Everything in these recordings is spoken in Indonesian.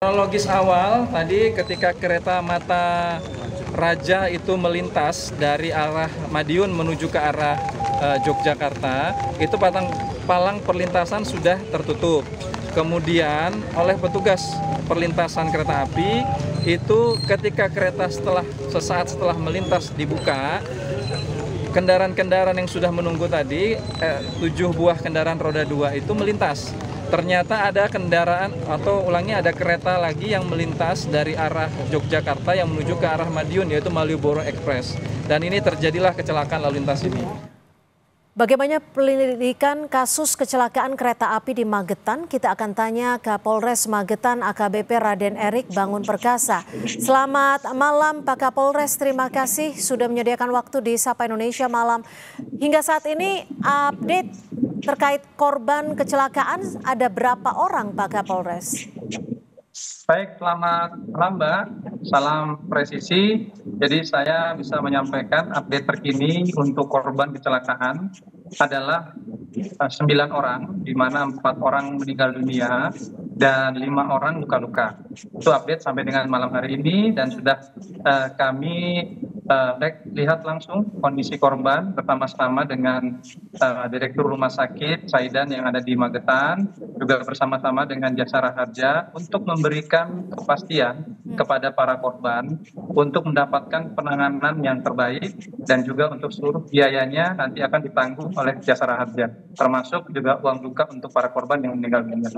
Kronologis awal tadi ketika kereta Mata Raja itu melintas dari arah Madiun menuju ke arah Yogyakarta, itu palang perlintasan sudah tertutup. Kemudian oleh petugas perlintasan kereta api itu ketika kereta sesaat setelah melintas dibuka, kendaraan-kendaraan yang sudah menunggu tadi, 7 buah kendaraan roda 2 itu melintas. Ternyata ada kendaraan ada kereta lagi yang melintas dari arah Yogyakarta yang menuju ke arah Madiun, yaitu Malioboro Express. Dan ini terjadilah kecelakaan lalu lintas ini. Bagaimana penyelidikan kasus kecelakaan kereta api di Magetan? Kita akan tanya ke Polres Magetan AKBP Raden Erik Bangun Perkasa. Selamat malam Pak Kapolres, terima kasih sudah menyediakan waktu di Sapa Indonesia Malam. Hingga saat ini update terkait korban kecelakaan ada berapa orang Pak Kapolres? Baik, selamat malam Mbak. Salam presisi. Jadi saya bisa menyampaikan update terkini untuk korban kecelakaan adalah 9 orang, di mana 4 orang meninggal dunia dan 5 orang luka-luka. Itu update sampai dengan malam hari ini dan sudah kami lihat langsung kondisi korban bersama-sama dengan Direktur Rumah Sakit Saidan yang ada di Magetan, juga bersama-sama dengan Jasara Harja untuk memberikan kepastian kepada para korban untuk mendapatkan penanganan yang terbaik dan juga untuk seluruh biayanya nanti akan ditanggung oleh Jasara Harja, termasuk juga uang duka untuk para korban yang meninggal dunia.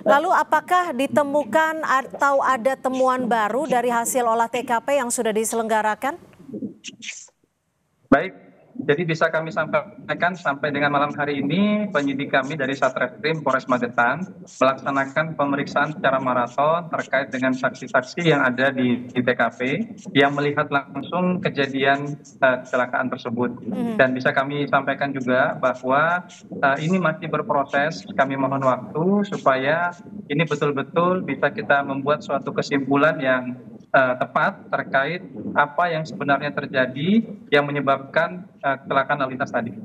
Lalu apakah ditemukan atau ada temuan baru dari hasil olah TKP yang sudah diselenggarakan? Baik, jadi bisa kami sampaikan sampai dengan malam hari ini penyidik kami dari Satreskrim Polres Magetan melaksanakan pemeriksaan secara maraton terkait dengan saksi-saksi yang ada di TKP yang melihat langsung kejadian kecelakaan tersebut. Dan bisa kami sampaikan juga bahwa ini masih berproses, kami mohon waktu supaya ini betul-betul bisa kita membuat suatu kesimpulan yang tepat terkait apa yang sebenarnya terjadi yang menyebabkan kecelakaan lalu lintas tadi.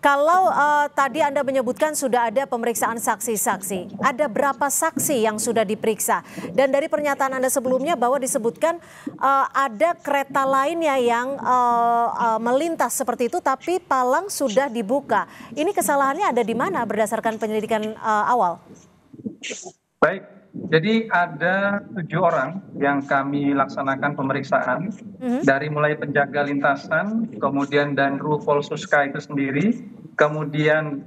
Kalau tadi Anda menyebutkan sudah ada pemeriksaan saksi-saksi, ada berapa saksi yang sudah diperiksa? Dan dari pernyataan Anda sebelumnya bahwa disebutkan ada kereta lainnya yang melintas seperti itu, tapi palang sudah dibuka. Ini kesalahannya ada di mana berdasarkan penyelidikan awal? Baik. Jadi ada 7 orang yang kami laksanakan pemeriksaan dari mulai penjaga lintasan, kemudian Danru Polsuska itu sendiri, kemudian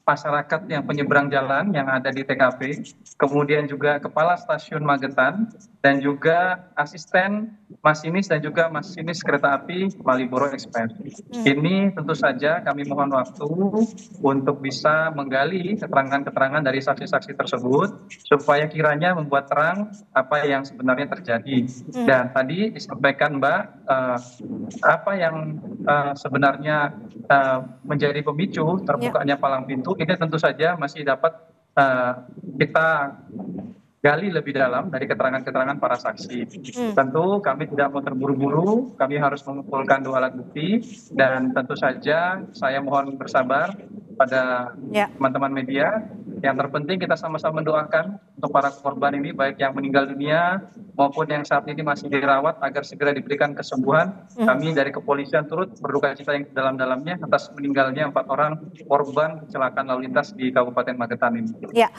masyarakat yang penyeberang jalan yang ada di TKP, kemudian juga kepala stasiun Magetan, dan juga asisten masinis dan juga masinis kereta api Malioboro Express. Ini tentu saja kami mohon waktu untuk bisa menggali keterangan-keterangan dari saksi-saksi tersebut supaya kiranya membuat terang apa yang sebenarnya terjadi. Dan tadi disampaikan Mbak, apa yang sebenarnya menjadi pemicu terbukanya palang pintu, ini tentu saja masih dapat kita gali lebih dalam dari keterangan-keterangan para saksi. Tentu kami tidak mau terburu-buru, kami harus mengumpulkan 2 alat bukti, dan tentu saja saya mohon bersabar pada teman-teman media. Yang terpenting kita sama-sama mendoakan untuk para korban ini, baik yang meninggal dunia maupun yang saat ini masih dirawat, agar segera diberikan kesembuhan. Kami dari kepolisian turut berduka cita yang dalam-dalamnya atas meninggalnya 4 orang korban kecelakaan lalu lintas di Kabupaten Magetan ini. Ya,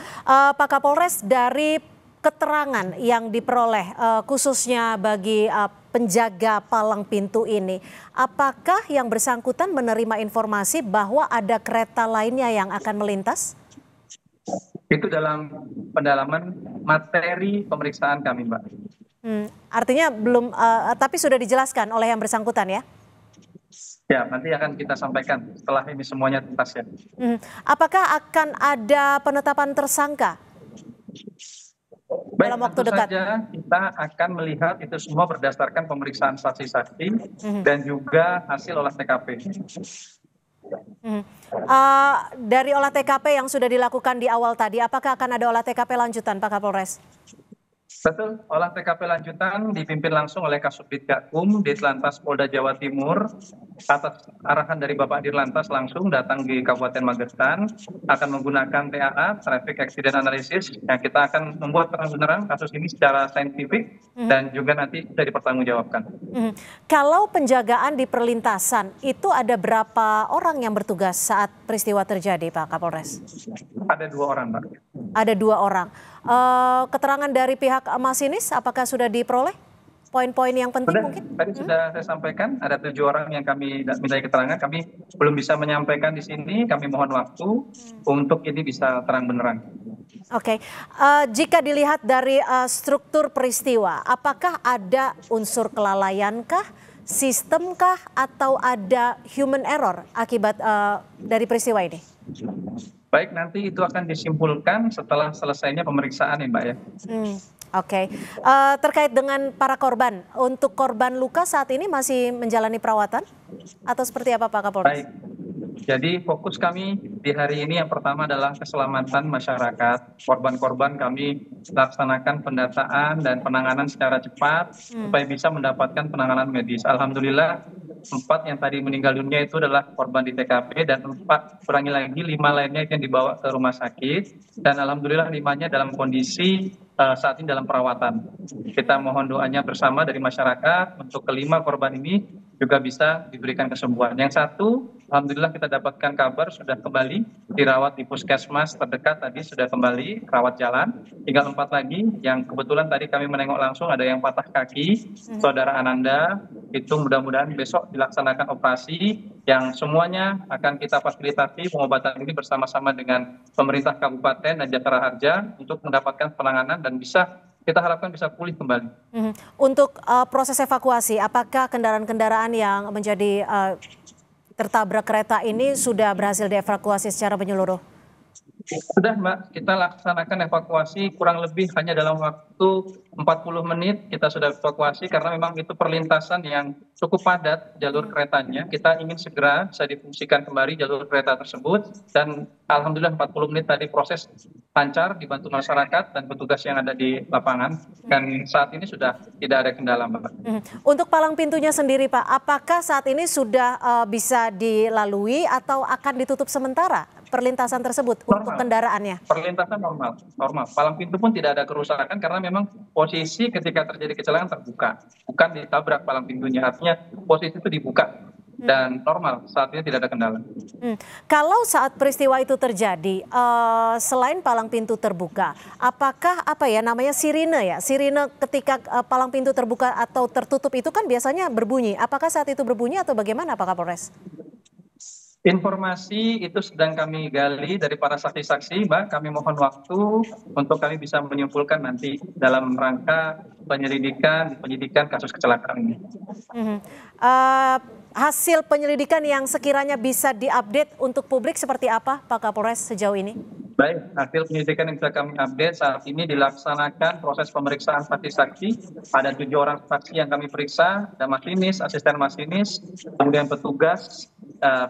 Pak Kapolres, dari keterangan yang diperoleh khususnya bagi penjaga palang pintu ini, apakah yang bersangkutan menerima informasi bahwa ada kereta lainnya yang akan melintas? Itu dalam pendalaman materi pemeriksaan kami, Mbak. Artinya belum, tapi sudah dijelaskan oleh yang bersangkutan ya? Ya, nanti akan kita sampaikan setelah ini semuanya tuntas ya. Apakah akan ada penetapan tersangka dalam waktu dekat? Saja kita akan melihat itu semua berdasarkan pemeriksaan saksi-saksi dan juga hasil olah TKP. Dari olah TKP yang sudah dilakukan di awal tadi, apakah akan ada olah TKP lanjutan Pak Kapolres? Betul, olah TKP lanjutan dipimpin langsung oleh Kasubdit Gakum, Ditlantas Polda Jawa Timur, atas arahan dari Bapak Dirlantas langsung datang di Kabupaten Magetan, akan menggunakan TAA, Traffic Accident Analysis, yang kita akan membuat terang-benerang kasus ini secara saintifik dan juga nanti bisa dipertanggungjawabkan. Kalau penjagaan di perlintasan, itu ada berapa orang yang bertugas saat peristiwa terjadi, Pak Kapolres? Ada 2 orang, Pak. Ada 2 orang. Keterangan dari pihak masinis, apakah sudah diperoleh? Poin-poin yang penting Sudah, mungkin? tadi sudah saya sampaikan, ada 7 orang yang kami minta keterangan. Kami belum bisa menyampaikan di sini, kami mohon waktu untuk ini bisa terang benerang. Oke, jika dilihat dari struktur peristiwa, apakah ada unsur kelalaiankah, sistemkah, atau ada human error akibat dari peristiwa ini? Baik, nanti itu akan disimpulkan setelah selesainya pemeriksaan ya Mbak ya. Oke. Terkait dengan para korban, untuk korban luka saat ini masih menjalani perawatan? Atau seperti apa Pak Kapolres? Baik, jadi fokus kami di hari ini yang pertama adalah keselamatan masyarakat. Korban-korban kami laksanakan pendataan dan penanganan secara cepat supaya bisa mendapatkan penanganan medis. Alhamdulillah 4 yang tadi meninggal dunia itu adalah korban di TKP dan 4 kurangi lagi 5 lainnya yang dibawa ke rumah sakit dan alhamdulillah 5-nya dalam kondisi saat ini dalam perawatan. Kita mohon doanya bersama dari masyarakat untuk kelima korban ini juga bisa diberikan kesembuhan. Yang 1, alhamdulillah kita dapatkan kabar sudah kembali dirawat di puskesmas terdekat tadi sudah kembali rawat jalan. Tinggal 4 lagi yang kebetulan tadi kami menengok langsung ada yang patah kaki, saudara Ananda. Itu mudah-mudahan besok dilaksanakan operasi yang semuanya akan kita fasilitasi pengobatan ini bersama-sama dengan pemerintah kabupaten dan Jasa Harja untuk mendapatkan penanganan dan kita harapkan bisa pulih kembali. Untuk proses evakuasi, apakah kendaraan-kendaraan yang menjadi tertabrak kereta ini sudah berhasil dievakuasi secara menyeluruh? Sudah Mbak, kita laksanakan evakuasi kurang lebih hanya dalam waktu 40 menit kita sudah evakuasi karena memang itu perlintasan yang cukup padat jalur keretanya. Kita ingin segera bisa difungsikan kembali jalur kereta tersebut dan alhamdulillah 40 menit tadi proses lancar dibantu masyarakat dan petugas yang ada di lapangan dan saat ini sudah tidak ada kendala Mbak. Untuk palang pintunya sendiri Pak, apakah saat ini sudah bisa dilalui atau akan ditutup sementara perlintasan tersebut untuk kendaraannya? Perlintasan normal. Palang pintu pun tidak ada kerusakan karena memang posisi ketika terjadi kecelakaan terbuka, bukan ditabrak palang pintunya. Artinya posisi itu dibuka dan normal. Saat ini tidak ada kendala. Kalau saat peristiwa itu terjadi, selain palang pintu terbuka, apakah sirine ya? Sirine ketika palang pintu terbuka atau tertutup itu kan biasanya berbunyi. Apakah saat itu berbunyi atau bagaimana Pak Kapolres? Informasi itu sedang kami gali dari para saksi-saksi, Mbak. Kami mohon waktu untuk kami bisa menyimpulkan nanti dalam rangka penyidikan kasus kecelakaan ini. Hasil penyelidikan yang sekiranya bisa diupdate untuk publik seperti apa, Pak Kapolres sejauh ini? Baik, hasil penyelidikan yang bisa kami update saat ini dilaksanakan proses pemeriksaan saksi-saksi. Ada 7 orang saksi yang kami periksa, ada masinis, asisten masinis, kemudian petugas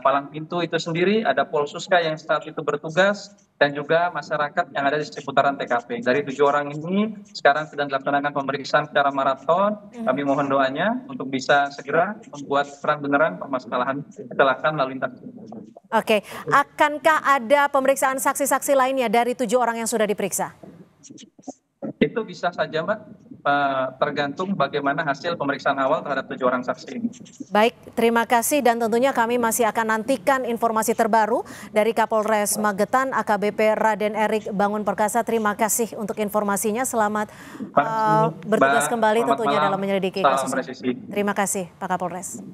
palang pintu itu sendiri, ada Polsuska yang saat itu bertugas, dan juga masyarakat yang ada di seputaran TKP. Dari 7 orang ini sekarang sedang dilaksanakan pemeriksaan secara maraton. Kami mohon doanya untuk bisa segera membuat terang benerang permasalahan kecelakaan lalu lintas. Oke, akankah ada pemeriksaan saksi-saksi lainnya dari 7 orang yang sudah diperiksa? Itu bisa saja Mbak, tergantung bagaimana hasil pemeriksaan awal terhadap 7 orang saksi ini. Baik, terima kasih dan tentunya kami masih akan nantikan informasi terbaru dari Kapolres Magetan AKBP Raden Erik Bangun Perkasa. Terima kasih untuk informasinya. Selamat bertugas kembali tentunya dalam menyelidiki kasus ini. Terima kasih Pak Kapolres.